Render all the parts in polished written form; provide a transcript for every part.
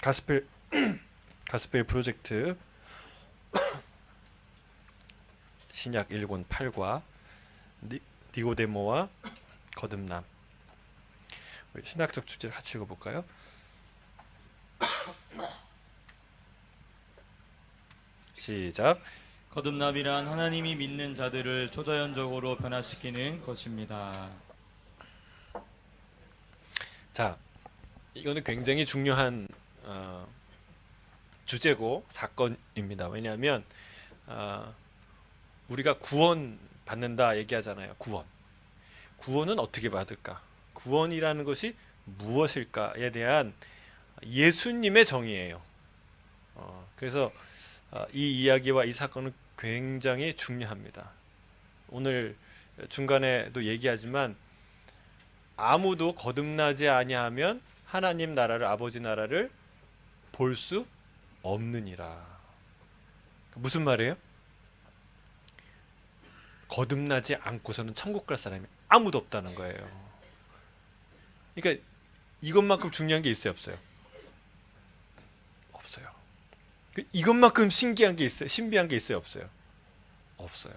가스펠 가스펠 프로젝트 신약 1권 8과 니고데모와 거듭남. 우리 신학적 주제를 같이 읽어볼까요? 시작. 거듭남이란 하나님이 믿는 자들을 초자연적으로 변화시키는 것입니다. 자, 이거는 굉장히 중요한 주제고 사건입니다. 왜냐하면 우리가 구원 받는다 얘기하잖아요. 구원은 어떻게 받을까? 구원이라는 것이 무엇일까에 대한 예수님의 정의예요. 그래서 이 이야기와 이 사건은 굉장히 중요합니다. 오늘 중간에도 얘기하지만 아무도 거듭나지 아니하면 하나님 나라를, 아버지 나라를 볼 수 없느니라. 무슨 말이에요? 거듭나지 않고서는 천국 갈 사람이 아무도 없다는 거예요. 그러니까 이것만큼 중요한 게 있어요, 없어요? 없어요. 이것만큼 신기한 게 있어요, 신비한 게 있어요, 없어요? 없어요.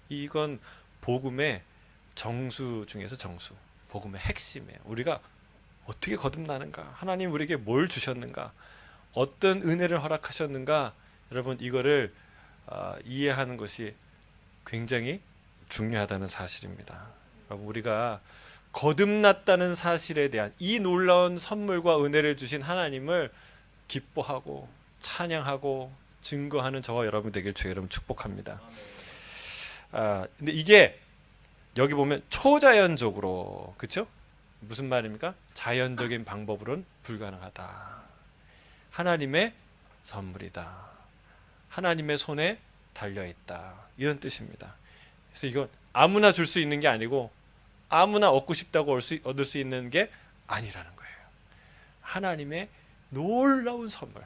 이건 복음의 정수 중에서 정수, 복음의 핵심이에요. 우리가 어떻게 거듭나는가, 하나님 우리에게 뭘 주셨는가, 어떤 은혜를 허락하셨는가, 여러분 이거를 이해하는 것이 굉장히 중요하다는 사실입니다. 여러분 우리가 거듭났다는 사실에 대한 이 놀라운 선물과 은혜를 주신 하나님을 기뻐하고 찬양하고 증거하는 저와 여러분 되길 주의 이름 축복합니다. 근데 이게 여기 보면 초자연적으로, 그렇죠? 무슨 말입니까? 자연적인 방법으로는 불가능하다. 하나님의 선물이다. 하나님의 손에 달려있다. 이런 뜻입니다. 그래서 이건 아무나 줄 수 있는 게 아니고 아무나 얻고 싶다고 얻을 수 있는 게 아니라는 거예요. 하나님의 놀라운 선물,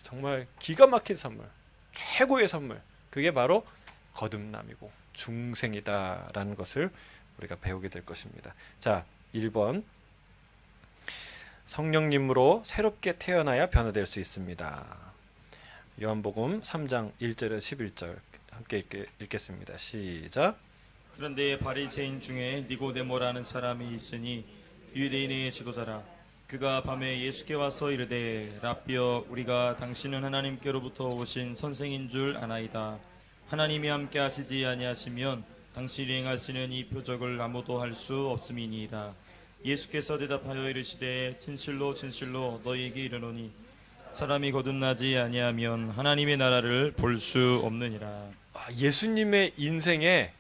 정말 기가 막힌 선물, 최고의 선물, 그게 바로 거듭남이고 중생이다라는 것을 우리가 배우게 될 것입니다. 자, 1번 성령님으로 새롭게 태어나야 변화될 수 있습니다. 요한복음 3장 1절에서 11절 함께 읽겠습니다. 시작. 그런데 바리새인 중에 니고데모라는 사람이 있으니 유대인의 지도자라. 그가 밤에 예수께 와서 이르되 라삐여, 우리가 당신은 하나님께로부터 오신 선생인 줄 아나이다. 하나님이 함께 하시지 아니하시면 당신이 행하시는 이 표적을 아무도 할 수 없음이니이다. 예수께서 대답하여 이르시되 진실로 진실로 너희에게 이르노니 사람이 거듭나지 아니하면 하나님의 나라를 볼 수 없느니라. 예수님의 인생에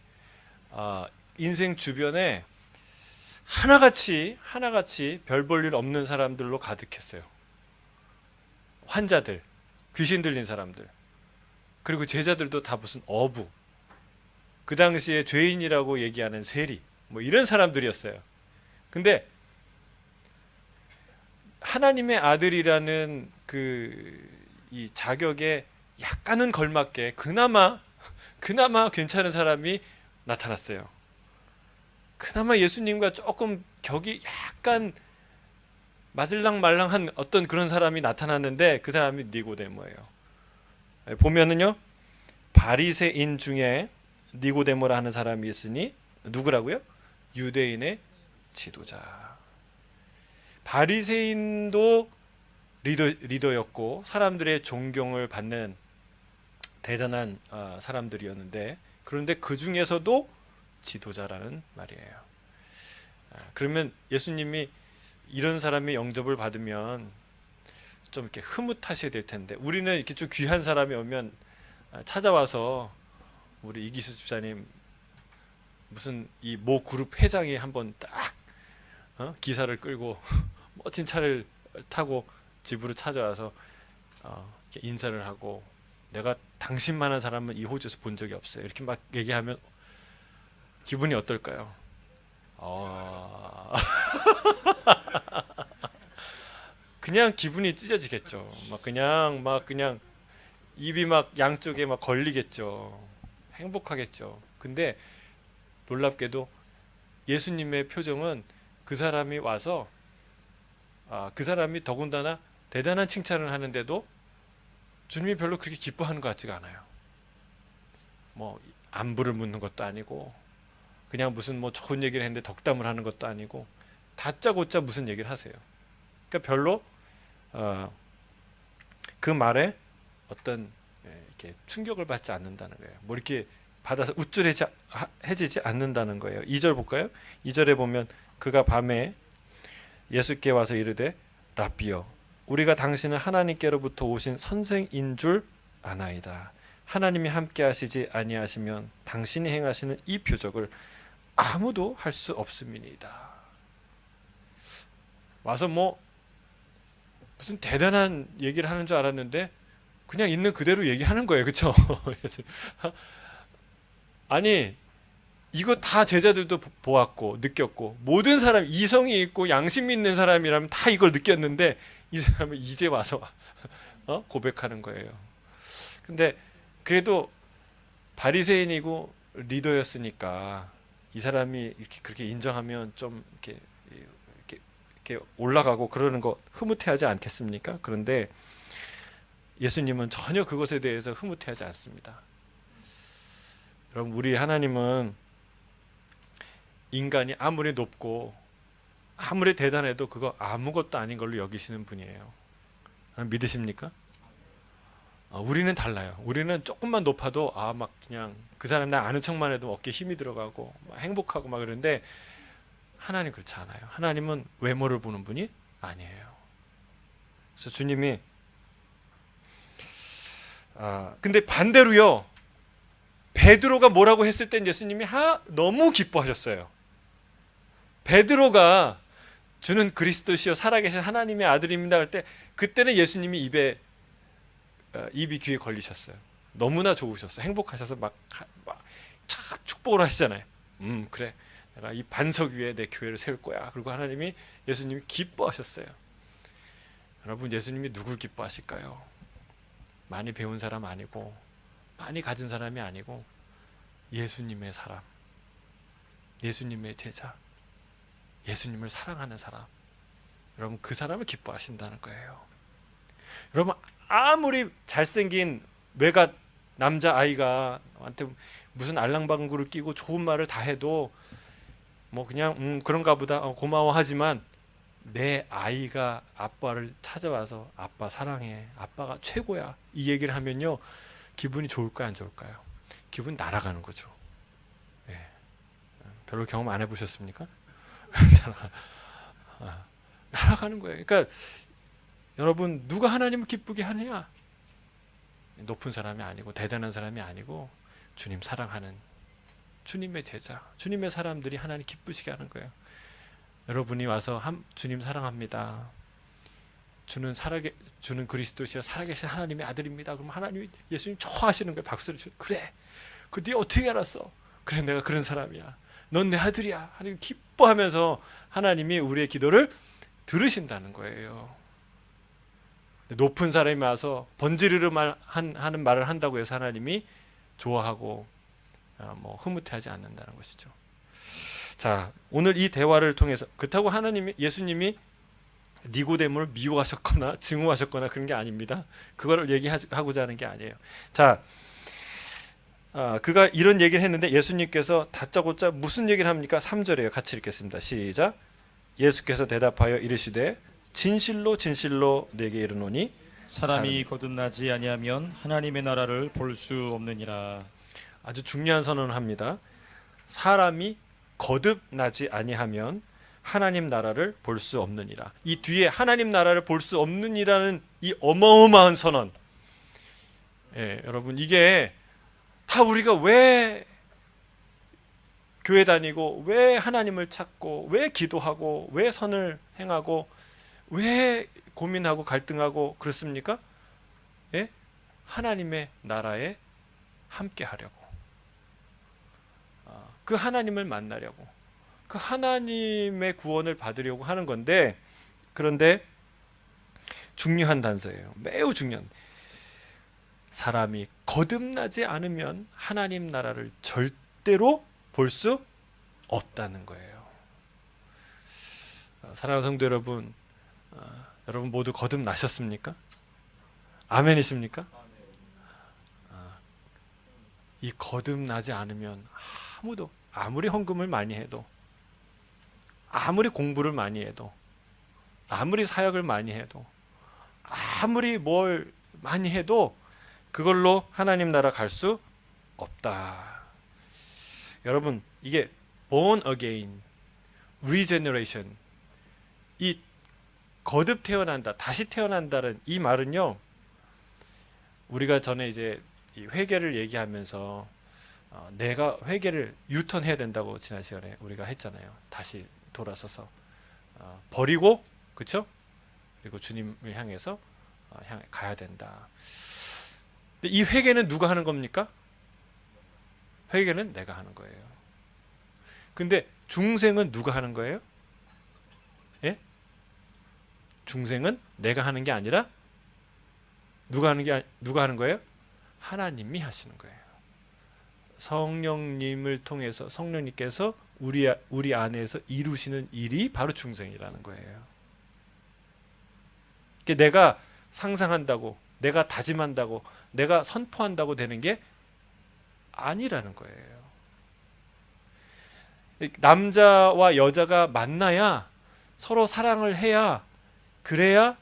인생 주변에 하나같이 별 볼 일 없는 사람들로 가득했어요. 환자들, 귀신 들린 사람들, 그리고 제자들도 다 무슨 어부, 그 당시에 죄인이라고 얘기하는 세리, 뭐 이런 사람들이었어요. 근데 하나님의 아들이라는 이 자격에 약간은 걸맞게 그나마 괜찮은 사람이 나타났어요. 그나마 예수님과 조금 격이 약간 마슬랑말랑한 어떤 그런 사람이 나타났는데 그 사람이 니고데모예요. 보면은요, 바리새인 중에 니고데모라 하는 사람이 있으니 누구라고요? 유대인의 지도자. 바리새인도 리더였고 사람들의 존경을 받는 대단한 사람들이었는데, 그런데 그 중에서도 지도자라는 말이에요. 그러면 예수님이 이런 사람의 영접을 받으면 좀 이렇게 흐뭇하셔야 될 텐데, 우리는 이렇게 좀 귀한 사람이 오면 찾아와서 우리 이기수 집사님 무슨 이 모 그룹 회장이 한번 딱 기사를 끌고 멋진 차를 타고 집으로 찾아와서 이렇게 인사를 하고, 내가 당신만한 사람은 이 호주에서 본 적이 없어요, 이렇게 막 얘기하면 기분이 어떨까요? 그냥 기분이 찢어지겠죠. 그냥 입이 막 양쪽에 막 걸리겠죠. 행복하겠죠. 근데 놀랍게도 예수님의 표정은 그 사람이 와서 그 사람이 더군다나 대단한 칭찬을 하는데도 주님이 별로 그렇게 기뻐하는 것 같지가 않아요. 뭐 안부를 묻는 것도 아니고 그냥 무슨 뭐 좋은 얘기를 했는데 덕담을 하는 것도 아니고 다짜고짜 무슨 얘기를 하세요. 그러니까 별로 그 말에 어떤 이렇게 충격을 받지 않는다는 거예요. 뭐 이렇게 받아서 우쭐해지지 않는다는 거예요. 2절 볼까요? 2절에 보면 그가 밤에 예수께 와서 이르되 라삐여 우리가 당신은 하나님께로부터 오신 선생인 줄 아나이다. 하나님이 함께 하시지 아니하시면 당신이 행하시는 이 표적을 아무도 할 수 없음이니이다. 와서 뭐 무슨 대단한 얘기를 하는 줄 알았는데 그냥 있는 그대로 얘기하는 거예요. 그렇죠? 아니 이거 다 제자들도 보았고 느꼈고 모든 사람 이성이 있고 양심 있는 사람이라면 다 이걸 느꼈는데 이 사람은 이제 와서 고백하는 거예요. 근데 그래도 바리새인이고 리더였으니까 이 사람이 이렇게 그렇게 인정하면 좀 이렇게 올라가고 그러는 거 흐뭇해하지 않겠습니까? 그런데 예수님은 전혀 그것에 대해서 흐뭇해하지 않습니다. 여러분 우리 하나님은 인간이 아무리 높고 아무리 대단해도 그거 아무것도 아닌 걸로 여기시는 분이에요. 믿으십니까? 우리는 달라요. 우리는 조금만 높아도 막 그냥 그 사람 나 아는 척만 해도 어깨에 힘이 들어가고 막 행복하고 막 그러는데 하나님 그렇지 않아요. 하나님은 외모를 보는 분이 아니에요. 그래서 주님이 근데 반대로요. 베드로가 뭐라고 했을 땐 예수님이 너무 기뻐하셨어요. 베드로가 주는 그리스도시요 살아계신 하나님의 아들입니다 할 때 그때는 예수님이 입이 귀에 걸리셨어요. 너무나 좋으셨어요. 행복하셔서 막 축복을 하시잖아요. 그래 내가 이 반석 위에 내 교회를 세울 거야. 그리고 예수님이 기뻐하셨어요. 여러분 예수님이 누굴 기뻐하실까요? 많이 배운 사람 아니고 많이 가진 사람이 아니고 예수님의 사람, 예수님의 제자, 예수님을 사랑하는 사람. 여러분 그 사람을 기뻐하신다는 거예요. 여러분 아무리 잘생긴 외갓 남자아이가 한테 무슨 알랑방구를 끼고 좋은 말을 다 해도 뭐 그냥 그런가 보다 고마워하지만 내 아이가 아빠를 찾아와서 아빠 사랑해, 아빠가 최고야 이 얘기를 하면요 기분이 좋을까요 안 좋을까요? 기분이 날아가는 거죠. 별로 경험 안 해보셨습니까? 날아가는 거예요. 그러니까 여러분 누가 하나님을 기쁘게 하느냐? 높은 사람이 아니고 대단한 사람이 아니고 주님 사랑하는 주님의 제자, 주님의 사람들이 하나님 기쁘시게 하는 거예요. 여러분이 와서 주님 사랑합니다. 주는 그리스도시여 살아계신 하나님의 아들입니다. 그럼 하나님이 예수님 좋아하시는 거예요. 박수를 쳐. 그래. 그 네 어떻게 알았어? 그래 내가 그런 사람이야. 넌 내 아들이야. 하나님 기뻐하면서 하나님이 우리의 기도를 들으신다는 거예요. 높은 사람이 와서 번지르르 하는 말을 한다고 해서 하나님이 좋아하고 흐뭇해하지 않는다는 것이죠. 자, 오늘 이 대화를 통해서 그렇다고 예수님이 니고데모를 미워하셨거나 증오하셨거나 그런 게 아닙니다. 그거를 얘기하고자 하는 게 아니에요. 자, 그가 이런 얘기를 했는데 예수님께서 다짜고짜 무슨 얘기를 합니까? 3절이에요. 같이 읽겠습니다. 시작. 예수께서 대답하여 이르시되 진실로 진실로 내게 이르노니 사람이 거듭나지 아니하면 하나님의 나라를 볼 수 없느니라. 아주 중요한 선언을 합니다. 사람이 거듭나지 아니하면 하나님 나라를 볼 수 없느니라. 이 뒤에 하나님 나라를 볼 수 없느니라는 이 어마어마한 선언. 여러분 이게 다 우리가 왜 교회 다니고 왜 하나님을 찾고 왜 기도하고 왜 선을 행하고 왜 고민하고 갈등하고 그렇습니까? 하나님의 나라에 함께 하려고, 그 하나님을 만나려고, 그 하나님의 구원을 받으려고 하는 건데, 그런데 중요한 단서예요. 매우 중요한. 사람이 거듭나지 않으면 하나님 나라를 절대로 볼 수 없다는 거예요. 사랑하는 성도 여러분, 여러분 모두 거듭나셨습니까? 아멘이십니까? 이 거듭나지 않으면 아무도 아무리 헌금을 많이 해도, 아무리 공부를 많이 해도, 아무리 사역을 많이 해도, 아무리 뭘 많이 해도 그걸로 하나님 나라 갈 수 없다. 여러분, 이게 born again, regeneration, 이 거듭 태어난다, 다시 태어난다는 이 말은요, 우리가 전에 이제 이 회개를 얘기하면서 내가 회개를 유턴해야 된다고 지난 시간에 우리가 했잖아요. 다시 돌아서서 버리고, 그렇죠? 그리고 주님을 향해서 가야 된다. 근데 이 회개는 누가 하는 겁니까? 회개는 내가 하는 거예요. 근데 중생은 누가 하는 거예요? 예? 중생은 내가 하는 게 아니라 누가 하는 거예요? 하나님이 하시는 거예요. 성령님을 통해서 성령님께서 우리 안에서 이루시는 일이 바로 중생이라는 거예요. 내가 상상한다고, 내가 다짐한다고, 내가 선포한다고 되는 게 아니라는 거예요. 남자와 여자가 만나야, 서로 사랑을 해야, 그래야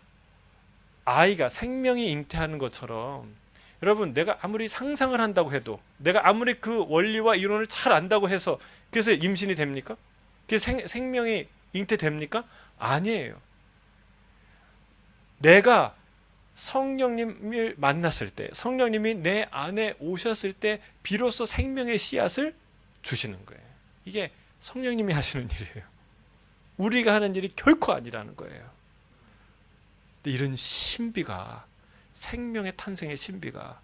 아이가, 생명이 잉태하는 것처럼, 여러분, 내가 아무리 상상을 한다고 해도, 내가 아무리 그 원리와 이론을 잘 안다고 해서 그래서 임신이 됩니까? 그래서 생명이 잉태됩니까? 아니에요. 내가 성령님을 만났을 때, 성령님이 내 안에 오셨을 때 비로소 생명의 씨앗을 주시는 거예요. 이게 성령님이 하시는 일이에요. 우리가 하는 일이 결코 아니라는 거예요. 근데 이런 신비가, 생명의 탄생의 신비가,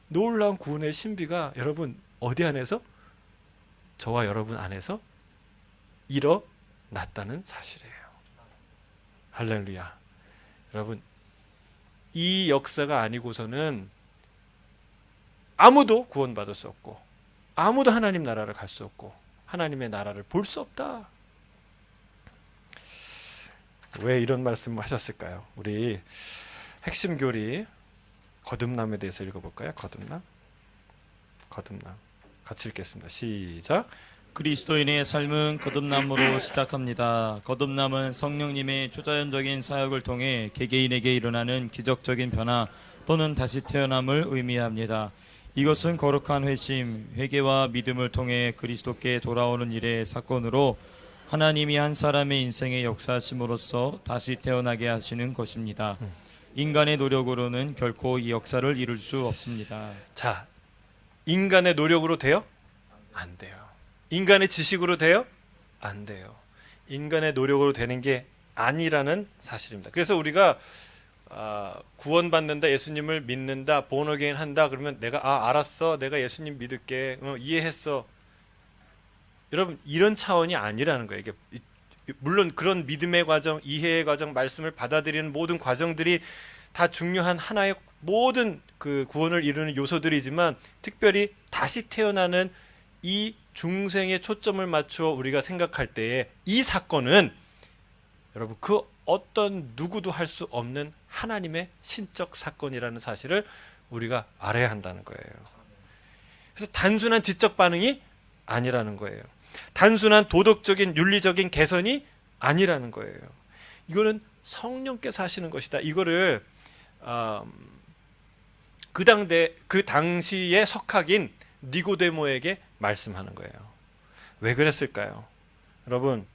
놀라운 구원의 신비가 여러분 어디 안에서? 저와 여러분 안에서 일어났다는 사실이에요. 할렐루야. 여러분, 이 역사가 아니고서는 아무도 구원받을 수 없고, 아무도 하나님 나라를 갈 수 없고, 하나님의 나라를 볼 수 없다. 왜 이런 말씀을 하셨을까요? 우리 핵심 교리 거듭남에 대해서 읽어볼까요? 거듭남. 같이 읽겠습니다. 시작. 그리스도인의 삶은 거듭남으로 시작합니다. 거듭남은 성령님의 초자연적인 사역을 통해 개개인에게 일어나는 기적적인 변화 또는 다시 태어남을 의미합니다. 이것은 거룩한 회심, 회개와 믿음을 통해 그리스도께 돌아오는 일의 사건으로 하나님이 한 사람의 인생에 역사하심으로써 다시 태어나게 하시는 것입니다. 인간의 노력으로는 결코 이 역사를 이룰 수 없습니다. 자, 인간의 노력으로 돼요? 안 돼요. 인간의 지식으로 돼요? 안 돼요. 인간의 노력으로 되는 게 아니라는 사실입니다. 그래서 우리가 구원받는다, 예수님을 믿는다, born again 한다 그러면 내가 알았어, 내가 예수님 믿을게, 이해했어. 여러분, 이런 차원이 아니라는 거예요. 이게 물론 그런 믿음의 과정, 이해의 과정, 말씀을 받아들이는 모든 과정들이 다 중요한 하나의 모든 그 구원을 이루는 요소들이지만, 특별히 다시 태어나는 이 중생의 초점을 맞추어 우리가 생각할 때에 이 사건은 여러분 그 어떤 누구도 할 수 없는 하나님의 신적 사건이라는 사실을 우리가 알아야 한다는 거예요. 그래서 단순한 지적 반응이 아니라는 거예요. 단순한 도덕적인 윤리적인 개선이 아니라는 거예요. 이거는 성령께서 하시는 것이다. 이거를 그 당시의 석학인 니고데모에게 말씀하는 거예요. 왜 그랬을까요? 여러분,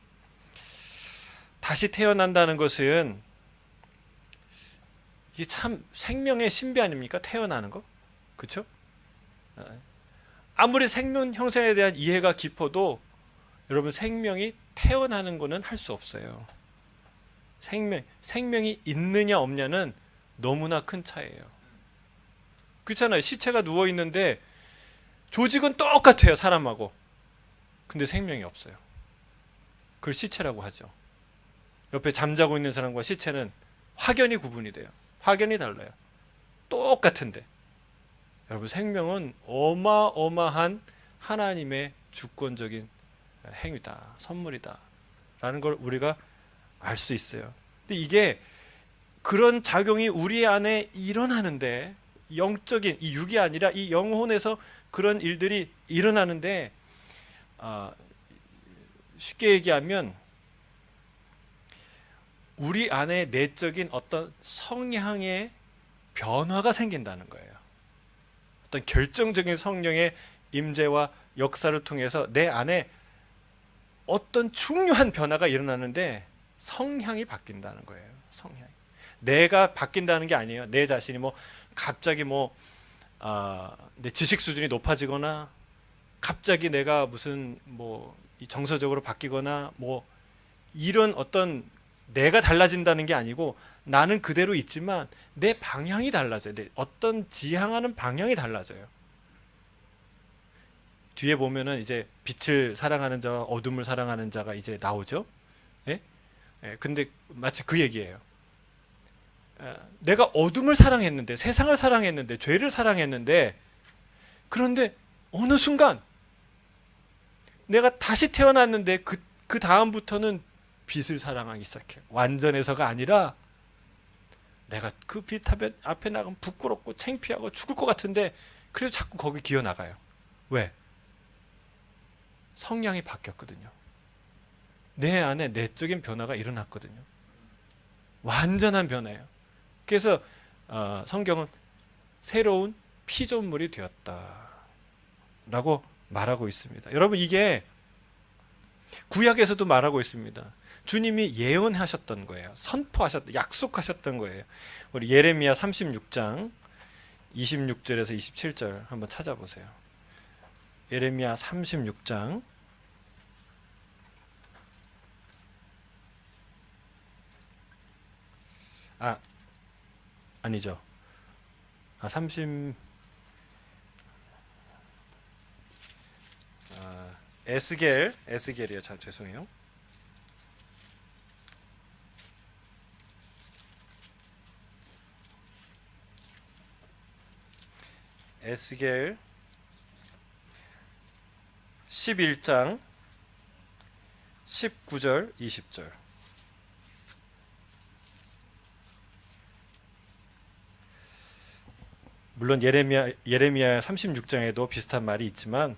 다시 태어난다는 것은 이게 참 생명의 신비 아닙니까? 태어나는 거, 그렇죠? 아무리 생명 형성에 대한 이해가 깊어도 여러분, 생명이 태어나는 거는 할 수 없어요. 생명이 있느냐 없냐는 너무나 큰 차이예요. 그렇잖아요. 시체가 누워 있는데 조직은 똑같아요, 사람하고. 근데 생명이 없어요. 그걸 시체라고 하죠. 옆에 잠자고 있는 사람과 시체는 확연히 구분이 돼요. 확연히 달라요. 똑같은데. 여러분, 생명은 어마어마한 하나님의 주권적인 행위다, 선물이다 라는 걸 우리가 알 수 있어요. 근데 이게 그런 작용이 우리 안에 일어나는데, 영적인 이 육이 아니라 이 영혼에서 그런 일들이 일어나는데, 쉽게 얘기하면 우리 안에 내적인 어떤 성향의 변화가 생긴다는 거예요. 어떤 결정적인 성령의 임재와 역사를 통해서 내 안에 어떤 중요한 변화가 일어나는데 성향이 바뀐다는 거예요. 성향이. 내가 바뀐다는 게 아니에요. 내 자신이 뭐 갑자기 내 지식 수준이 높아지거나 갑자기 내가 무슨 정서적으로 바뀌거나 이런 어떤 내가 달라진다는 게 아니고, 나는 그대로 있지만 내 방향이 달라져요. 어떤 지향하는 방향이 달라져요. 뒤에 보면은 이제 빛을 사랑하는 자와 어둠을 사랑하는 자가 이제 나오죠. 예? 근데 마치 그 얘기예요. 내가 어둠을 사랑했는데, 세상을 사랑했는데, 죄를 사랑했는데, 그런데 어느 순간 내가 다시 태어났는데 그 다음부터는 빛을 사랑하기 시작해요. 완전해서가 아니라 내가 그 빛 앞에 나가면 부끄럽고 창피하고 죽을 것 같은데 그래도 자꾸 거기 기어 나가요. 왜? 성향이 바뀌었거든요. 내 안에 내적인 변화가 일어났거든요. 완전한 변화예요. 그래서 성경은 새로운 피조물이 되었다라고 말하고 있습니다. 여러분, 이게 구약에서도 말하고 있습니다. 주님이 예언하셨던 거예요. 약속하셨던 거예요. 우리 예레미야 36장 26절에서 27절 한번 찾아보세요. 예레미야 36장 아니죠. 30 에스겔이요. 죄송해요. 에스겔 11장 19절 20절. 물론 예레미야 36장에도 비슷한 말이 있지만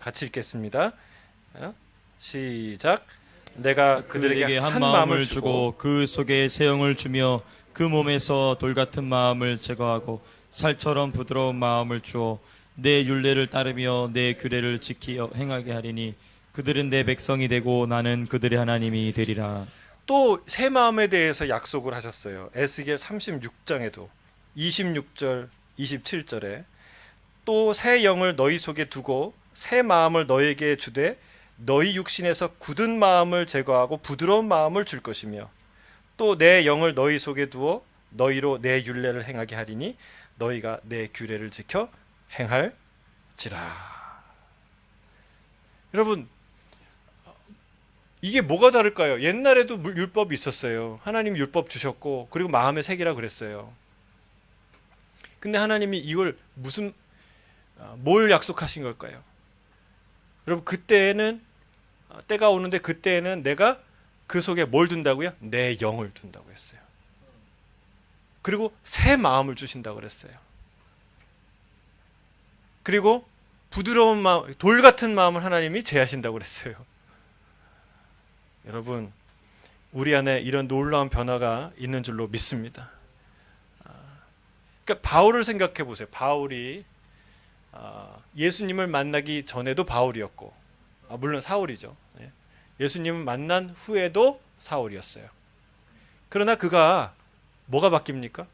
같이 읽겠습니다. 시작. 내가 그들에게 한 마음을 주고 그 속에 새 영을 주며 그 몸에서 돌 같은 마음을 제거하고 살처럼 부드러운 마음을 주어 내 율례를 따르며 내 규례를 지키어 행하게 하리니 그들은 내 백성이 되고 나는 그들의 하나님이 되리라. 또 새 마음에 대해서 약속을 하셨어요. 에스겔 36장에도 26절 27절에 또 새 영을 너희 속에 두고 새 마음을 너희에게 주되 너희 육신에서 굳은 마음을 제거하고 부드러운 마음을 줄 것이며 또 내 영을 너희 속에 두어 너희로 내 율례를 행하게 하리니 너희가 내 규례를 지켜 행할지라. 여러분, 이게 뭐가 다를까요? 옛날에도 율법이 있었어요. 하나님 율법 주셨고 그리고 마음에 새기라 그랬어요. 근데 하나님이 이걸 뭘 약속하신 걸까요? 여러분, 그때는 때가 오는데 그때는 내가 그 속에 뭘 둔다고요? 내 영을 둔다고 했어요. 그리고 새 마음을 주신다고 그랬어요. 그리고 부드러운 마음, 돌 같은 마음을 하나님이 제하신다고 그랬어요. 여러분, 우리 안에 이런 놀라운 변화가 있는 줄로 믿습니다. 그러니까 바울을 생각해 보세요. 바울이 예수님을 만나기 전에도 바울이었고, 물론 사울이죠. 예수님을 만난 후에도 사울이었어요. 그러나 그가 뭐가 바뀝니까?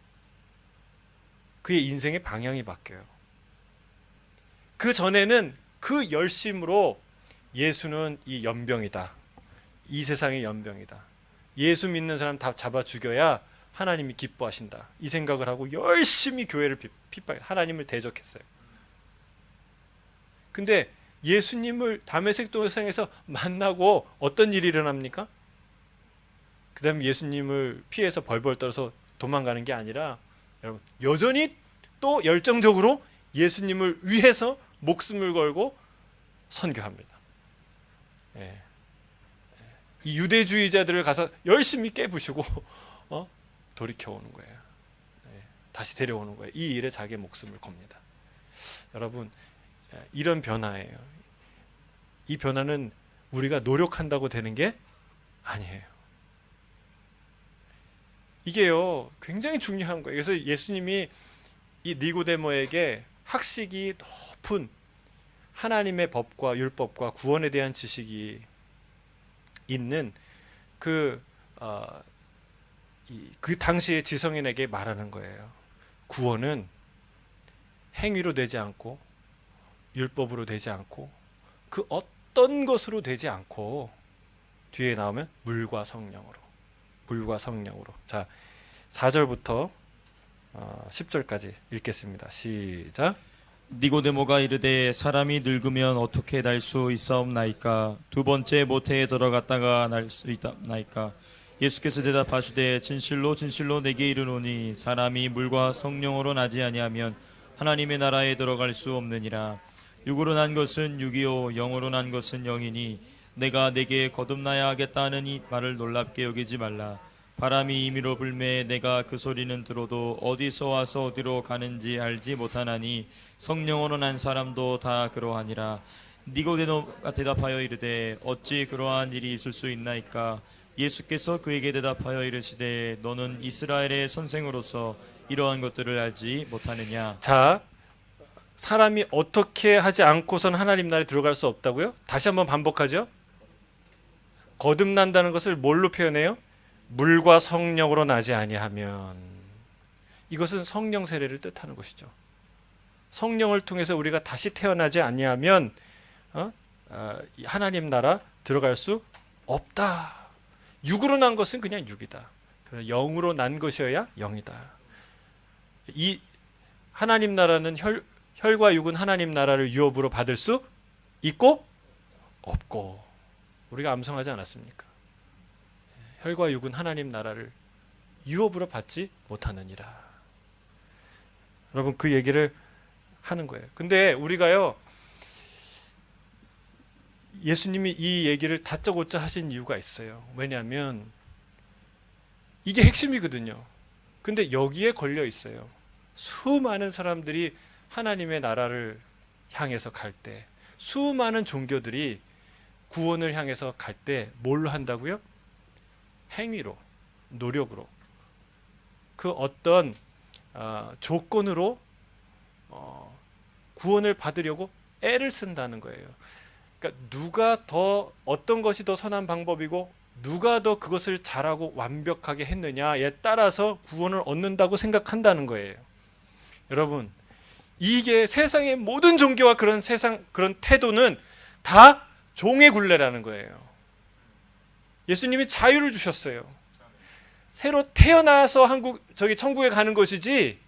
그의 인생의 방향이 바뀌어요. 그 전에는 그 열심으로 예수는 이 연병이다. 이 세상의 연병이다. 예수 믿는 사람 다 잡아 죽여야 하나님이 기뻐하신다. 이 생각을 하고 열심히 교회를 하나님을 대적했어요. 근데 예수님을 다메섹 도상에서 만나고 어떤 일이 일어납니까? 그 다음에 예수님을 피해서 벌벌 떨어서 도망가는 게 아니라 여러분, 여전히 또 열정적으로 예수님을 위해서 목숨을 걸고 선교합니다. 이 유대주의자들을 가서 열심히 깨부시고 돌이켜 오는 거예요. 네, 다시 데려오는 거예요. 이 일에 자기의 목숨을 겁니다. 여러분, 이런 변화예요. 이 변화는 우리가 노력한다고 되는 게 아니에요. 이게요, 굉장히 중요한 거예요. 그래서 예수님이 이 니고데모에게 학식이 높은 하나님의 법과 율법과 구원에 대한 지식이 있는 그 당시의 지성인에게 말하는 거예요. 구원은 행위로 되지 않고 율법으로 되지 않고 그 어떤 것으로 되지 않고 뒤에 나오면 물과 성령으로. 자, 4절부터 10절까지 읽겠습니다. 시작. 니고데모가 이르되 사람이 늙으면 어떻게 날 수 있사옵나이까? 두 번째 모태에 들어갔다가 날 수 있나이까? 예수께서 대답하시되 진실로 진실로 내게 이르노니 사람이 물과 성령으로 나지 아니하면 하나님의 나라에 들어갈 수 없느니라. 육으로 난 것은 육이요 영으로 난 것은 영이니 내가 내게 거듭나야 하겠다 하는 이 말을 놀랍게 여기지 말라. 바람이 임의로 불매 내가 그 소리는 들어도 어디서 와서 어디로 가는지 알지 못하나니 성령으로 난 사람도 다 그러하니라. 니고데모가 대답하여 이르되 어찌 그러한 일이 있을 수 있나이까? 예수께서 그에게 대답하여 이르시되 너는 이스라엘의 선생으로서 이러한 것들을 알지 못하느냐. 자, 사람이 어떻게 하지 않고선 하나님 나라에 들어갈 수 없다고요? 다시 한번 반복하죠. 거듭난다는 것을 뭘로 표현해요? 물과 성령으로 나지 아니하면. 이것은 성령 세례를 뜻하는 것이죠. 성령을 통해서 우리가 다시 태어나지 아니하면 하나님 나라 들어갈 수 없다. 육으로 난 것은 그냥 육이다. 영으로 난 것이어야 영이다. 이 하나님 나라는 혈과 육은 하나님 나라를 유업으로 받을 수 있고 없고, 우리가 암송하지 않았습니까? 혈과 육은 하나님 나라를 유업으로 받지 못하느니라. 여러분, 그 얘기를 하는 거예요. 근데 우리가요, 예수님이 이 얘기를 다짜고짜 하신 이유가 있어요. 왜냐하면 이게 핵심이거든요. 근데 여기에 걸려 있어요. 수많은 사람들이 하나님의 나라를 향해서 갈 때, 수많은 종교들이 구원을 향해서 갈 때 뭘로 한다고요? 행위로, 노력으로, 그 어떤 조건으로 구원을 받으려고 애를 쓴다는 거예요. 그러니까 누가 더 어떤 것이 더 선한 방법이고 누가 더 그것을 잘하고 완벽하게 했느냐에 따라서 구원을 얻는다고 생각한다는 거예요. 여러분, 이게 세상의 모든 종교와 그런 태도는 다 종의 굴레라는 거예요. 예수님이 자유를 주셨어요. 새로 태어나서 천국에 가는 것이지,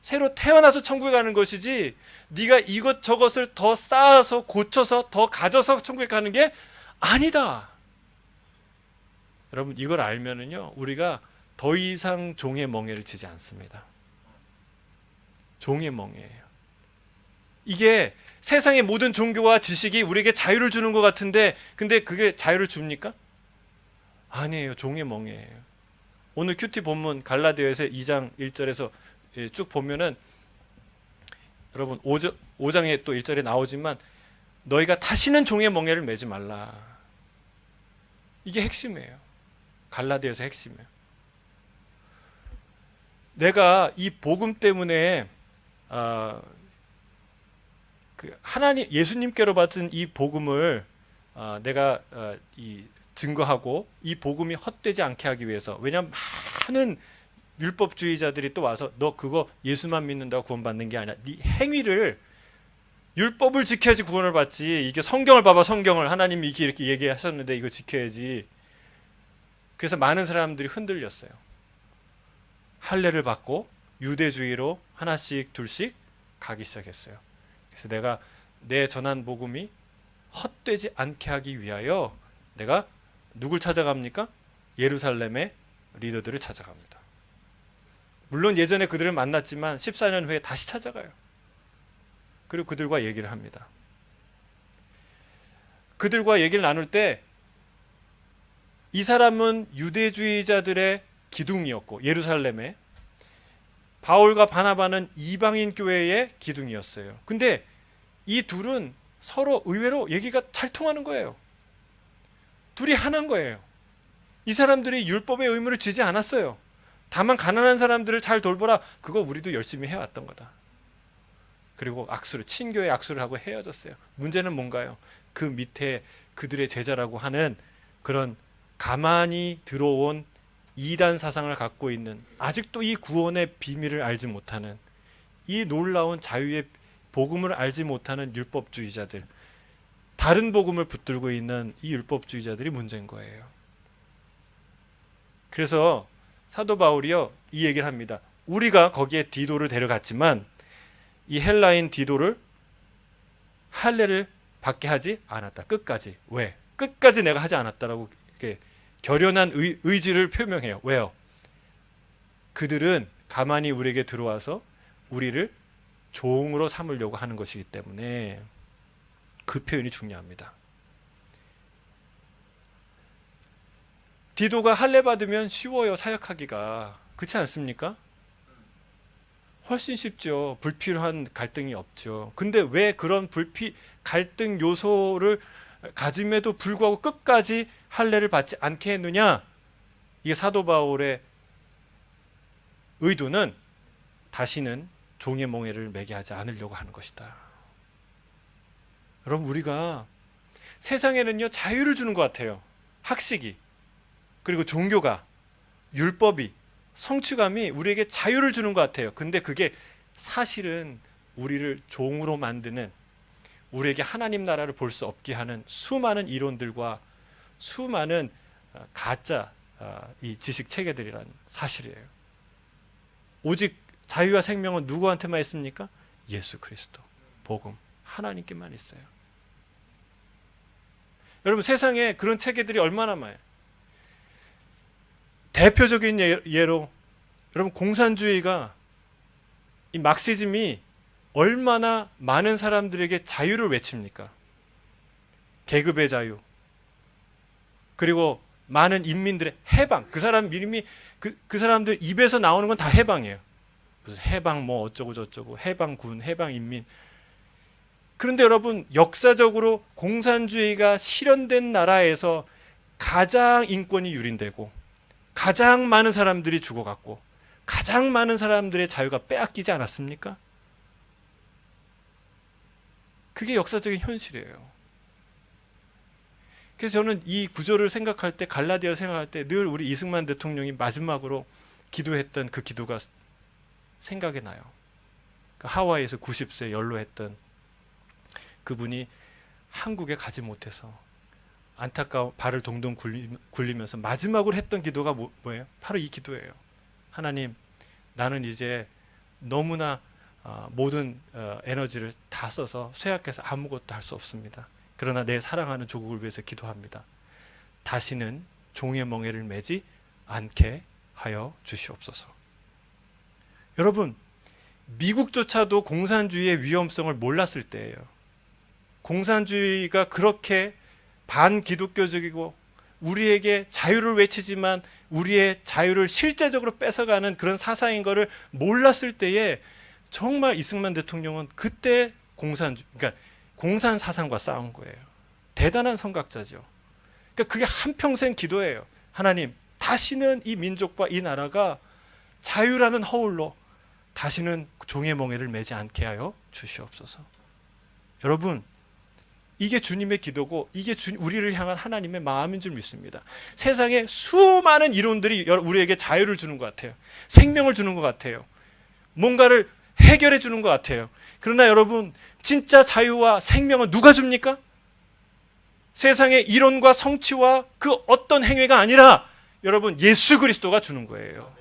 새로 태어나서 천국에 가는 것이지, 네가 이것저것을 더 쌓아서 고쳐서 더 가져서 천국에 가는 게 아니다. 여러분, 이걸 알면은요, 우리가 더 이상 종의 멍에를 지지 않습니다. 종의 멍에예요. 이게 세상의 모든 종교와 지식이 우리에게 자유를 주는 것 같은데, 근데 그게 자유를 줍니까? 아니에요. 종의 멍에예요. 오늘 큐티 본문 갈라디아서 2장 1절에서 쭉 보면은, 여러분 5장에 또 1절에 나오지만 너희가 다시는 종의 멍에를 매지 말라. 이게 핵심이에요. 갈라디아서 핵심이에요. 내가 이 복음 때문에 하나님 예수님께로 받은 이 복음을 내가 증거하고 이 복음이 헛되지 않게 하기 위해서, 왜냐하면 많은 율법주의자들이 또 와서 너 그거 예수만 믿는다고 구원받는 게 아니라 네 행위를, 율법을 지켜야지 구원을 받지. 이게 성경을 봐봐, 성경을 하나님이 이렇게 얘기하셨는데 이거 지켜야지. 그래서 많은 사람들이 흔들렸어요. 할례를 받고 유대주의로 하나씩 둘씩 가기 시작했어요. 그래서 내가 내 전한 복음이 헛되지 않게 하기 위하여 내가 누굴 찾아갑니까? 예루살렘의 리더들을 찾아갑니다. 물론 예전에 그들을 만났지만 14년 후에 다시 찾아가요. 그리고 그들과 얘기를 합니다. 그들과 얘기를 나눌 때 이 사람은 유대주의자들의 기둥이었고 예루살렘에, 바울과 바나바는 이방인 교회의 기둥이었어요. 근데 이 둘은 서로 의외로 얘기가 잘 통하는 거예요. 둘이 하나인 거예요. 이 사람들이 율법의 의무를 지지 않았어요. 다만 가난한 사람들을 잘 돌보라, 그거 우리도 열심히 해왔던 거다. 그리고 악수를, 친교의 악수를 하고 헤어졌어요. 문제는 뭔가요? 그 밑에 그들의 제자라고 하는 그런 가만히 들어온 이단 사상을 갖고 있는, 아직도 이 구원의 비밀을 알지 못하는, 이 놀라운 자유의 복음을 알지 못하는 율법주의자들, 다른 복음을 붙들고 있는 이 율법주의자들이 문제인 거예요. 그래서 사도 바울이요, 이 얘기를 합니다. 우리가 거기에 디도를 데려갔지만 이 헬라인 디도를 할례를 받게 하지 않았다. 끝까지. 왜? 끝까지 내가 하지 않았다라고 이렇게 결연한 의지를 표명해요. 왜요? 그들은 가만히 우리에게 들어와서 우리를 종으로 삼으려고 하는 것이기 때문에 그 표현이 중요합니다. 디도가 할례 받으면 쉬워요, 사역하기가. 그렇지 않습니까? 훨씬 쉽죠. 불필요한 갈등이 없죠. 근데 왜 그런 갈등 요소를 가짐에도 불구하고 끝까지 할례를 받지 않게 했느냐? 이게 사도 바울의 의도는 다시는 종의 멍에를 매게 하지 않으려고 하는 것이다. 여러분, 우리가 세상에는요 자유를 주는 것 같아요. 학식이, 그리고 종교가, 율법이, 성취감이 우리에게 자유를 주는 것 같아요. 근데 그게 사실은 우리를 종으로 만드는, 우리에게 하나님 나라를 볼 수 없게 하는 수많은 이론들과 수많은 가짜 이 지식 체계들이라는 사실이에요. 오직 자유와 생명은 누구한테만 있습니까? 예수 그리스도, 복음, 하나님께만 있어요. 여러분, 세상에 그런 체계들이 얼마나 많아요. 대표적인 예로 여러분, 공산주의가, 이 막시즘이 얼마나 많은 사람들에게 자유를 외칩니까? 계급의 자유, 그리고 많은 인민들의 해방. 그 사람 이름이 그 사람들 입에서 나오는 건 다 해방이에요. 무슨 해방 뭐 어쩌고 저쩌고, 해방군, 해방인민. 그런데 여러분, 역사적으로 공산주의가 실현된 나라에서 가장 인권이 유린되고 가장 많은 사람들이 죽어갔고 가장 많은 사람들의 자유가 빼앗기지 않았습니까? 그게 역사적인 현실이에요. 그래서 저는 이 구조를 생각할 때, 갈라디아를 생각할 때 늘 우리 이승만 대통령이 마지막으로 기도했던 그 기도가 생각이 나요. 하와이에서 90세 연로했던 그분이 한국에 가지 못해서 안타까워 발을 동동 굴리면서 마지막으로 했던 기도가 뭐예요? 바로 이 기도예요. 하나님, 나는 이제 너무나 모든 에너지를 다 써서 쇠약해서 아무것도 할 수 없습니다. 그러나 내 사랑하는 조국을 위해서 기도합니다. 다시는 종의 멍에를 매지 않게 하여 주시옵소서. 여러분, 미국조차도 공산주의의 위험성을 몰랐을 때예요. 공산주의가 그렇게 반기독교적이고 우리에게 자유를 외치지만 우리의 자유를 실제적으로 뺏어가는 그런 사상인 것을 몰랐을 때에 정말 이승만 대통령은 그때 그러니까 공산 사상과 싸운 거예요. 대단한 선각자죠. 그러니까 그게 한평생 기도예요. 하나님, 다시는 이 민족과 이 나라가 자유라는 허울로 다시는 종의 멍에를 매지 않게 하여 주시옵소서. 여러분, 이게 주님의 기도고 이게 우리를 향한 하나님의 마음인 줄 믿습니다. 세상에 수많은 이론들이 우리에게 자유를 주는 것 같아요. 생명을 주는 것 같아요. 뭔가를 해결해 주는 것 같아요. 그러나 여러분, 진짜 자유와 생명은 누가 줍니까? 세상의 이론과 성취와 그 어떤 행위가 아니라 여러분, 예수 그리스도가 주는 거예요.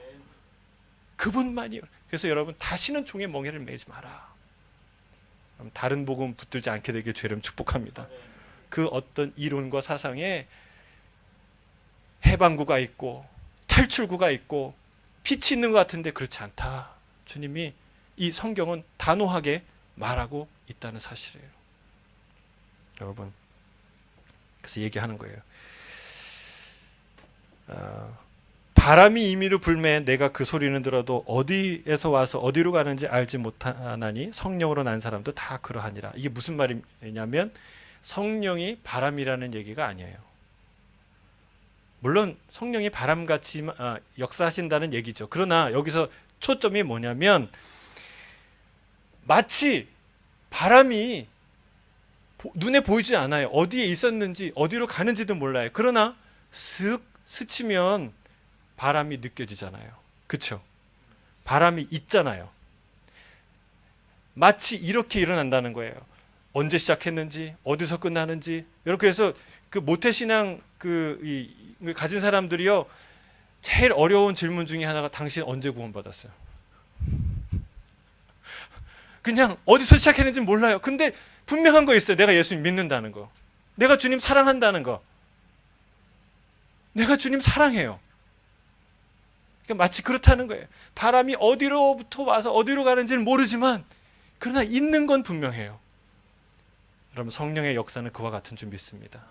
그분만이요. 그래서 여러분, 다시는 종의 멍에를 매지 마라. 다른 복음 붙들지 않게 되길 주님 축복합니다. 그 어떤 이론과 사상에 해방구가 있고 탈출구가 있고 빛이 있는 것 같은데 그렇지 않다. 주님이 이 성경은 단호하게 말하고 있다는 사실이에요. 여러분, 그래서 얘기하는 거예요. 바람이 임의로 불매 내가 그 소리는 들어도 어디에서 와서 어디로 가는지 알지 못하나니 성령으로 난 사람도 다 그러하니라. 이게 무슨 말이냐면 성령이 바람이라는 얘기가 아니에요. 물론 성령이 바람같이 역사하신다는 얘기죠. 그러나 여기서 초점이 뭐냐면 마치 바람이 눈에 보이지 않아요. 어디에 있었는지 어디로 가는지도 몰라요. 그러나 슥 스치면 바람이 느껴지잖아요. 그렇죠? 바람이 있잖아요. 마치 이렇게 일어난다는 거예요. 언제 시작했는지 어디서 끝나는지 이렇게 해서 그 모태신앙 가진 사람들이요 제일 어려운 질문 중에 하나가 당신 언제 구원받았어요? 그냥 어디서 시작했는지 몰라요. 근데 분명한 거 있어요. 내가 예수님 믿는다는 거. 내가 주님 사랑한다는 거. 내가 주님 사랑해요. 그러니까 마치 그렇다는 거예요. 바람이 어디로부터 와서 어디로 가는지는 모르지만 그러나 있는 건 분명해요. 여러분 성령의 역사는 그와 같은 줄 믿습니다.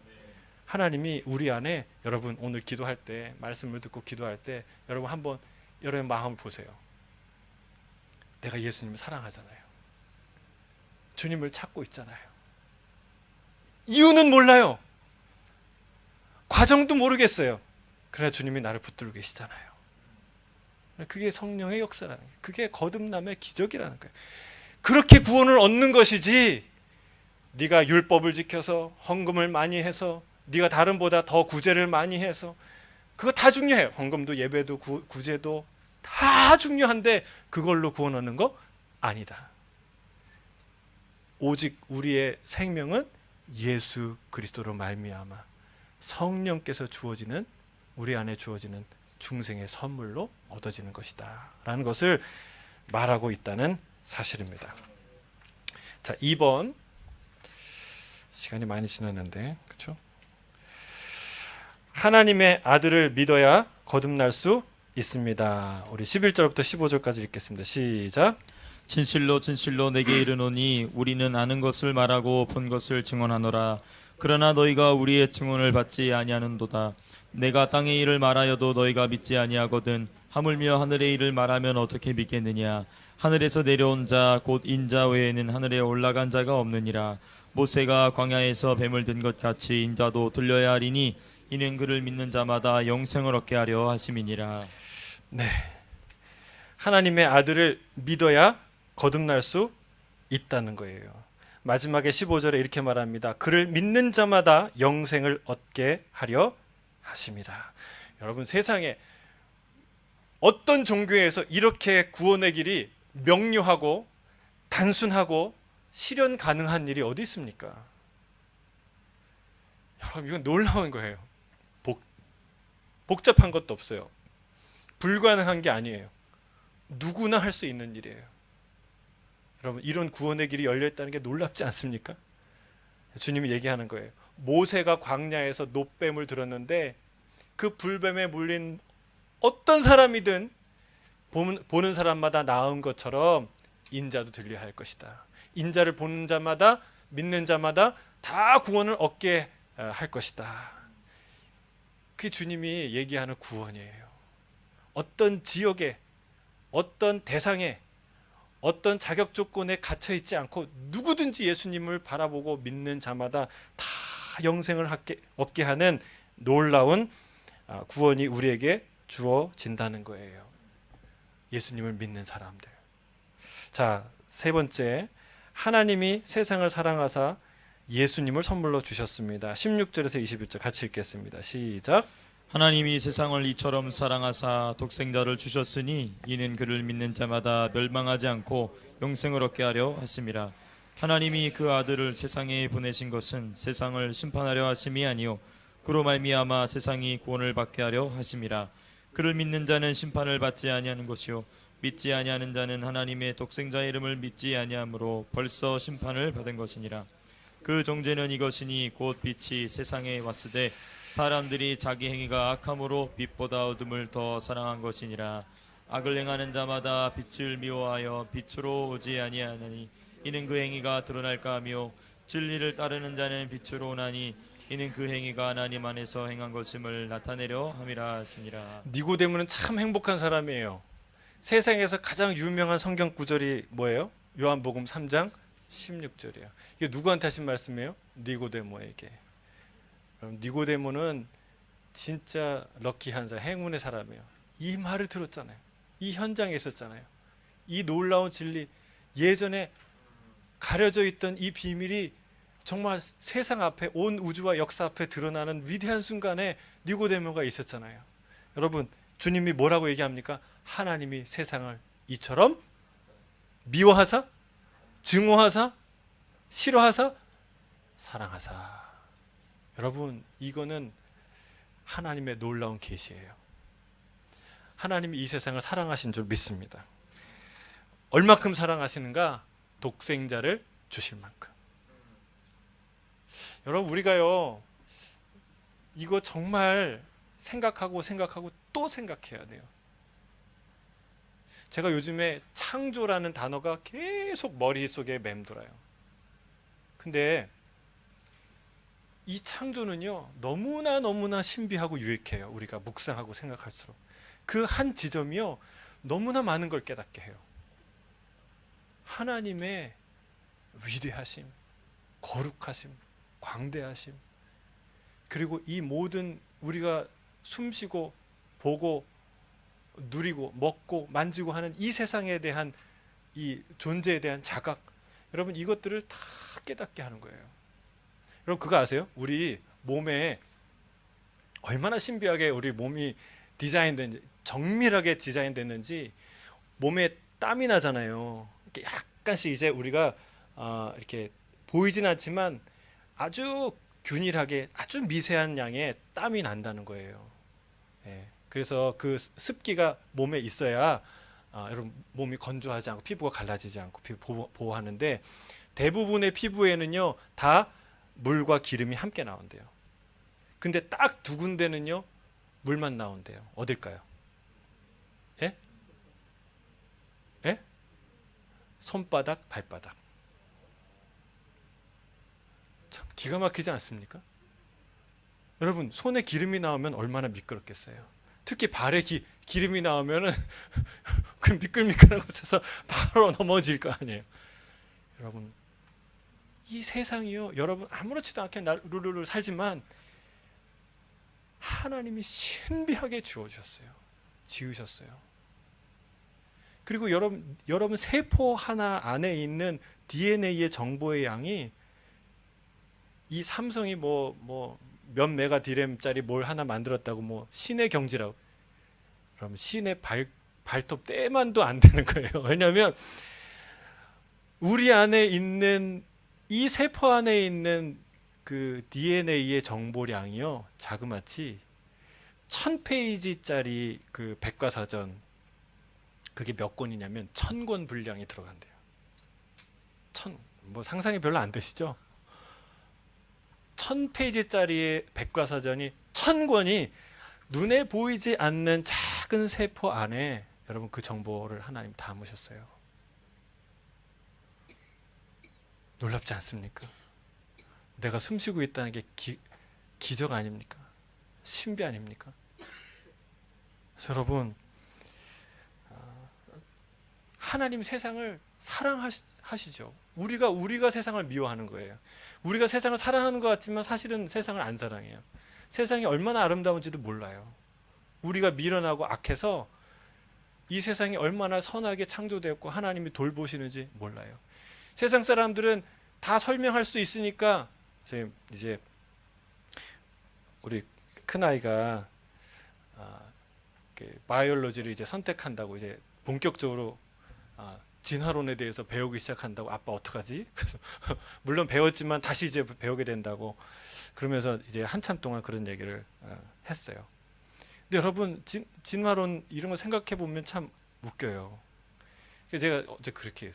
하나님이 우리 안에 여러분 오늘 기도할 때 말씀을 듣고 기도할 때 여러분 한번 여러분 마음을 보세요. 내가 예수님을 사랑하잖아요. 주님을 찾고 있잖아요. 이유는 몰라요. 과정도 모르겠어요. 그러나 주님이 나를 붙들고 계시잖아요. 그게 성령의 역사라는 거예요. 그게 거듭남의 기적이라는 거예요. 그렇게 구원을 얻는 것이지 네가 율법을 지켜서 헌금을 많이 해서 네가 다른보다 더 구제를 많이 해서 그거 다 중요해요. 헌금도 예배도 구제도 다 중요한데 그걸로 구원 얻는 거 아니다. 오직 우리의 생명은 예수 그리스도로 말미암아 성령께서 주어지는 우리 안에 주어지는 중생의 선물로 얻어지는 것이다 라는 것을 말하고 있다는 사실입니다. 자, 2번 시간이 많이 지났는데 그렇죠? 하나님의 아들을 믿어야 거듭날 수 있습니다. 우리 11절부터 15절까지 읽겠습니다. 시작. 진실로 진실로 내게 이르노니 우리는 아는 것을 말하고 본 것을 증언하노라. 그러나 너희가 우리의 증언을 받지 아니하는도다. 내가 땅의 일을 말하여도 너희가 믿지 아니하거든. 하물며 하늘의 일을 말하면 어떻게 믿겠느냐. 하늘에서 내려온 자 곧 인자 외에는 하늘에 올라간 자가 없느니라. 모세가 광야에서 뱀을 든 것 같이 인자도 들려야 하리니 이는 그를 믿는 자마다 영생을 얻게 하려 하심이니라. 네, 하나님의 아들을 믿어야 거듭날 수 있다는 거예요. 마지막에 15절에 이렇게 말합니다. 그를 믿는 자마다 영생을 얻게 하려 하심이라. 여러분 세상에 어떤 종교에서 이렇게 구원의 길이 명료하고 단순하고 실현 가능한 일이 어디 있습니까? 여러분 이건 놀라운 거예요. 복잡한 것도 없어요. 불가능한 게 아니에요. 누구나 할 수 있는 일이에요. 여러분 이런 구원의 길이 열려있다는 게 놀랍지 않습니까? 주님이 얘기하는 거예요. 모세가 광야에서 놋뱀을 들었는데 그 불뱀에 물린 어떤 사람이든 보는 사람마다 나은 것처럼 인자도 들려야 할 것이다. 인자를 보는 자마다 믿는 자마다 다 구원을 얻게 할 것이다. 그게 주님이 얘기하는 구원이에요. 어떤 지역에 어떤 대상에 어떤 자격 조건에 갇혀 있지 않고 누구든지 예수님을 바라보고 믿는 자마다 다 영생을 얻게 하는 놀라운 구원이 우리에게 주어진다는 거예요. 예수님을 믿는 사람들. 자, 세 번째, 하나님이 세상을 사랑하사 예수님을 선물로 주셨습니다. 16절에서 21절 같이 읽겠습니다. 시작. 하나님이 세상을 이처럼 사랑하사 독생자를 주셨으니 이는 그를 믿는 자마다 멸망하지 않고 영생을 얻게 하려 하심이라. 하나님이 그 아들을 세상에 보내신 것은 세상을 심판하려 하심이 아니요 그로 말미암아 세상이 구원을 받게 하려 하심이라. 그를 믿는 자는 심판을 받지 아니하는 것이요 믿지 아니하는 자는 하나님의 독생자의 이름을 믿지 아니하므로 벌써 심판을 받은 것이니라. 그 정죄는 이것이니 곧 빛이 세상에 왔으되 사람들이 자기 행위가 악함으로 빛보다 어둠을 더 사랑한 것이니라. 악을 행하는 자마다 빛을 미워하여 빛으로 오지 아니하나니 이는 그 행위가 드러날까 하며 진리를 따르는 자는 빛으로 오나니 이는 그 행위가 하나님 안에서 행한 것임을 나타내려 함이라 하시니라. 니고데모는 참 행복한 사람이에요. 세상에서 가장 유명한 성경 구절이 뭐예요? 요한복음 3장 16절이에요. 이게 누구한테 하신 말씀이에요? 니고데모에게. 그럼 니고데모는 진짜 럭키한 사람, 행운의 사람이에요. 이 말을 들었잖아요. 이 현장에 있었잖아요. 이 놀라운 진리, 예전에 가려져 있던 이 비밀이 정말 세상 앞에, 온 우주와 역사 앞에 드러나는 위대한 순간에 니고데모가 있었잖아요. 여러분, 주님이 뭐라고 얘기합니까? 하나님이 세상을 이처럼 미워하사, 증오하사, 싫어하사, 사랑하사. 여러분, 이거는 하나님의 놀라운 계시예요. 하나님이 이 세상을 사랑하신 줄 믿습니다. 얼마큼 사랑하시는가? 독생자를 주실 만큼. 여러분, 우리가요, 이거 정말 생각하고 또 생각해야 돼요. 제가 요즘에 창조라는 단어가 계속 머릿속에 맴돌아요. 근데 이 창조는요, 너무나 신비하고 유익해요. 우리가 묵상하고 생각할수록. 그 한 지점이요, 너무나 많은 걸 깨닫게 해요. 하나님의 위대하심, 거룩하심, 광대하심, 그리고 이 모든 우리가 숨쉬고 보고 누리고 먹고 만지고 하는 이 세상에 대한 이 존재에 대한 자각, 여러분 이것들을 다 깨닫게 하는 거예요. 여러분 그거 아세요? 우리 몸에 얼마나 신비하게 우리 몸이 디자인된지, 정밀하게 디자인됐는지. 몸에 땀이 나잖아요. 이렇게 약간씩 이제 우리가 이렇게 보이진 않지만 아주 균일하게 아주 미세한 양의 땀이 난다는 거예요. 예. 그래서 그 습기가 몸에 있어야 여러분 몸이 건조하지 않고 피부가 갈라지지 않고 피부 보호하는데, 대부분의 피부에는요 다 물과 기름이 함께 나온대요. 근데 딱 두 군데는요 물만 나온대요. 어딜까요? 예? 예? 손바닥, 발바닥. 참 기가 막히지 않습니까? 여러분 손에 기름이 나오면 얼마나 미끄럽겠어요. 특히 발에 기름이 나오면은 그 미끌미끌한 곳에서 바로 넘어질 거 아니에요. 여러분 이 세상이요, 여러분 아무렇지도 않게 룰루루 살지만 하나님이 신비하게 지어주셨어요. 지으셨어요. 그리고 여러분 세포 하나 안에 있는 DNA의 정보의 양이, 이 삼성이 몇 메가 디램짜리 뭘 하나 만들었다고 뭐 신의 경지라고. 그럼 신의 발톱 때만도 안 되는 거예요. 왜냐하면 우리 안에 있는 이 세포 안에 있는 그 DNA의 정보량이요 자그마치 1000페이지짜리 그 백과사전, 그게 몇 권이냐면 1000권 분량이 들어간대요. 뭐 상상이 별로 안 되시죠? 1000페이지짜리의 백과사전이 1000권이 눈에 보이지 않는 작은 세포 안에 여러분 그 정보를 하나님 담으셨어요. 놀랍지 않습니까? 내가 숨쉬고 있다는 게 기적 아닙니까? 신비 아닙니까? 그래서 여러분 하나님 세상을 사랑하시죠. 우리가 세상을 미워하는 거예요. 우리가 세상을 사랑하는 것 같지만 사실은 세상을 안 사랑해요. 세상이 얼마나 아름다운지도 몰라요. 우리가 미련하고 악해서 이 세상이 얼마나 선하게 창조되었고 하나님이 돌보시는지 몰라요. 세상 사람들은 다 설명할 수 있으니까, 이제 우리 큰아이가 바이올로지를 이제 선택한다고 이제 본격적으로 진화론에 대해서 배우기 시작한다고, 아빠 어떡하지? 그래서 물론 배웠지만 다시 이제 배우게 된다고 그러면서 이제 한참 동안 그런 얘기를 했어요. 근데 여러분 진화론 이런 거 생각해 보면 참 웃겨요. 그래서 제가 어제 그렇게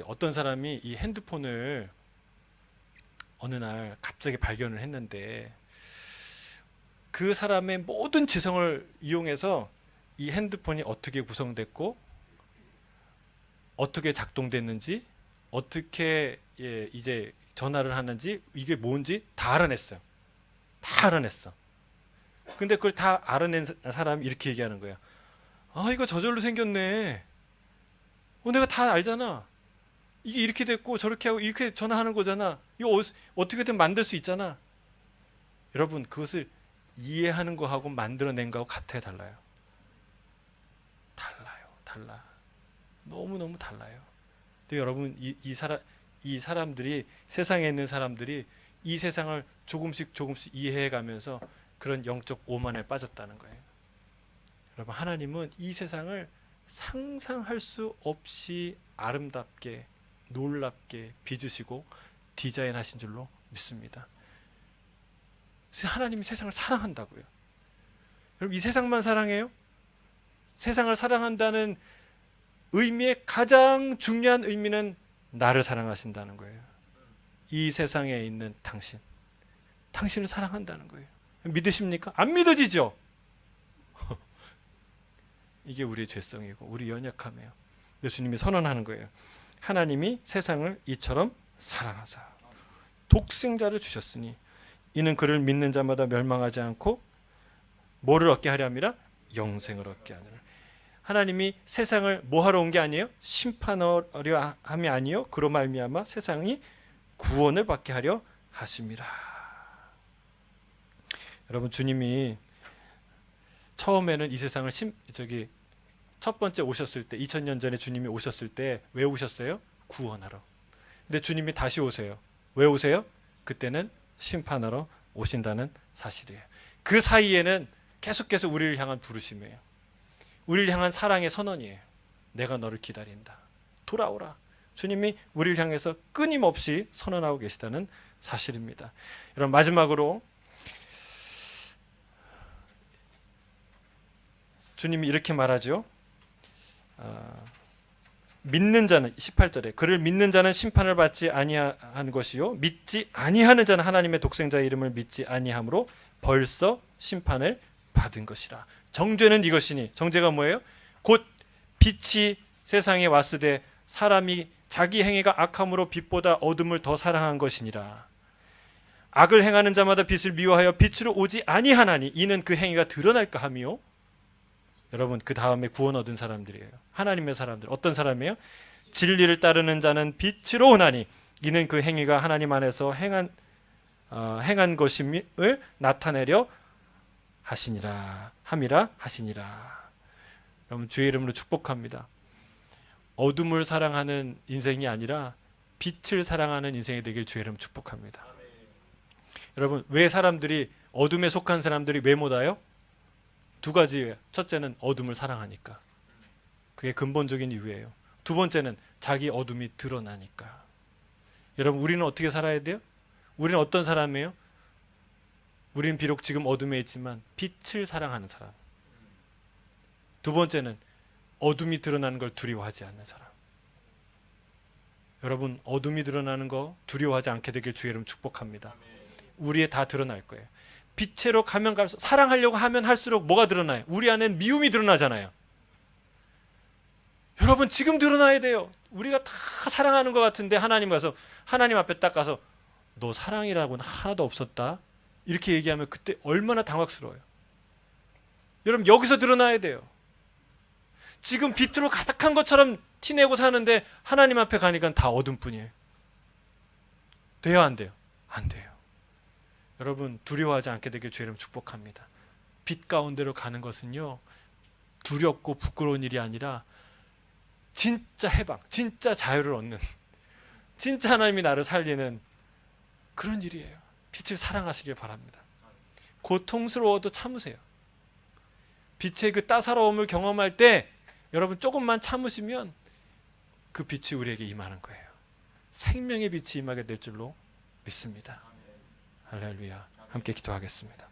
어떤 사람이 이 핸드폰을 어느 날 갑자기 발견을 했는데, 그 사람의 모든 지성을 이용해서 이 핸드폰이 어떻게 구성됐고 어떻게 작동됐는지, 어떻게 이제 전화를 하는지, 이게 뭔지 다 알아냈어요. 다 알아냈어. 근데 그걸 다 알아낸 사람이 이렇게 얘기하는 거야. 아, 이거 저절로 생겼네. 내가 다 알잖아. 이게 이렇게 됐고 저렇게 하고 이렇게 전화하는 거잖아. 이거 어떻게든 만들 수 있잖아. 여러분, 그것을 이해하는 거하고 만들어낸 거하고 같아요, 달라요? 달라. 너무너무 달라요. 근데 여러분, 이 사람들이, 세상에 있는 사람들이 이 세상을 조금씩 이해해 가면서 그런 영적 오만에 빠졌다는 거예요. 여러분, 하나님은 이 세상을 상상할 수 없이 아름답게, 놀랍게 빚으시고 디자인하신 줄로 믿습니다. 하나님이 세상을 사랑한다고요. 여러분, 이 세상만 사랑해요? 세상을 사랑한다는 의미의 가장 중요한 의미는 나를 사랑하신다는 거예요. 이 세상에 있는 당신을 사랑한다는 거예요. 믿으십니까? 안 믿어지죠? 이게 우리의 죄성이고 우리 연약함이에요. 근데 주님이 선언하는 거예요. 하나님이 세상을 이처럼 사랑하사 독생자를 주셨으니 이는 그를 믿는 자마다 멸망하지 않고 뭐를 얻게 하려 함이라? 영생을 얻게 하느라. 하나님이 세상을 뭐 하러 온 게 아니에요? 심판하려 함이 아니요 그로 말미암아 세상이 구원을 받게 하려 하심이라. 여러분, 주님이 처음에는 이 세상을 첫 번째 오셨을 때, 2000년 전에 주님이 오셨을 때 왜 오셨어요? 구원하러. 근데 주님이 다시 오세요. 왜 오세요? 그때는 심판하러 오신다는 사실이에요. 그 사이에는 계속해서 우리를 향한 부르심이에요. 우리를 향한 사랑의 선언이에요. 내가 너를 기다린다. 돌아오라. 주님이 우리를 향해서 끊임없이 선언하고 계시다는 사실입니다. 여러분, 마지막으로 주님이 이렇게 말하죠. 믿는 자는 18절에 그를 믿는 자는 심판을 받지 아니한 것이요 믿지 아니하는 자는 하나님의 독생자의 이름을 믿지 아니함으로 벌써 심판을 받은 것이라. 정죄는 이것이니, 정죄가 뭐예요? 곧 빛이 세상에 왔으되 사람이 자기 행위가 악함으로 빛보다 어둠을 더 사랑한 것이니라. 악을 행하는 자마다 빛을 미워하여 빛으로 오지 아니하나니 이는 그 행위가 드러날까 함이요. 여러분, 그 다음에 구원 얻은 사람들이에요. 하나님의 사람들. 어떤 사람이에요? 진리를 따르는 자는 빛으로 오나니 이는 그 행위가 하나님 안에서 행한 것임을 나타내려 하시니라. 여러분, 주의 이름으로 축복합니다. 어둠을 사랑하는 인생이 아니라 빛을 사랑하는 인생이 되길 주의 이름 축복합니다. 여러분, 왜 사람들이, 어둠에 속한 사람들이 왜 못 와요? 두 가지예요. 첫째는 어둠을 사랑하니까. 그게 근본적인 이유예요. 두 번째는 자기 어둠이 드러나니까. 여러분, 우리는 어떻게 살아야 돼요? 우리는 어떤 사람이에요? 우리는 비록 지금 어둠에 있지만 빛을 사랑하는 사람. 두 번째는 어둠이 드러나는 걸 두려워하지 않는 사람. 여러분, 어둠이 드러나는 거 두려워하지 않게 되길 주의 이름 축복합니다. 우리에 다 드러날 거예요. 빛으로 가면 갈수록, 사랑하려고 하면 할수록 뭐가 드러나요? 우리 안엔 미움이 드러나잖아요. 여러분, 지금 드러나야 돼요. 우리가 다 사랑하는 것 같은데 하나님 앞에 딱 가서 너 사랑이라고는 하나도 없었다 이렇게 얘기하면 그때 얼마나 당황스러워요. 여러분, 여기서 드러나야 돼요. 지금 빛으로 가득한 것처럼 티내고 사는데 하나님 앞에 가니까 다 어둠뿐이에요. 돼요, 안 돼요? 안 돼요. 여러분, 두려워하지 않게 되길 주의 이름 축복합니다. 빛 가운데로 가는 것은요, 두렵고 부끄러운 일이 아니라 진짜 해방, 진짜 자유를 얻는, 진짜 하나님이 나를 살리는 그런 일이에요. 빛을 사랑하시길 바랍니다. 고통스러워도 참으세요. 빛의 그 따사로움을 경험할 때 여러분 조금만 참으시면 그 빛이 우리에게 임하는 거예요. 생명의 빛이 임하게 될 줄로 믿습니다. 할렐루야. 함께 기도하겠습니다.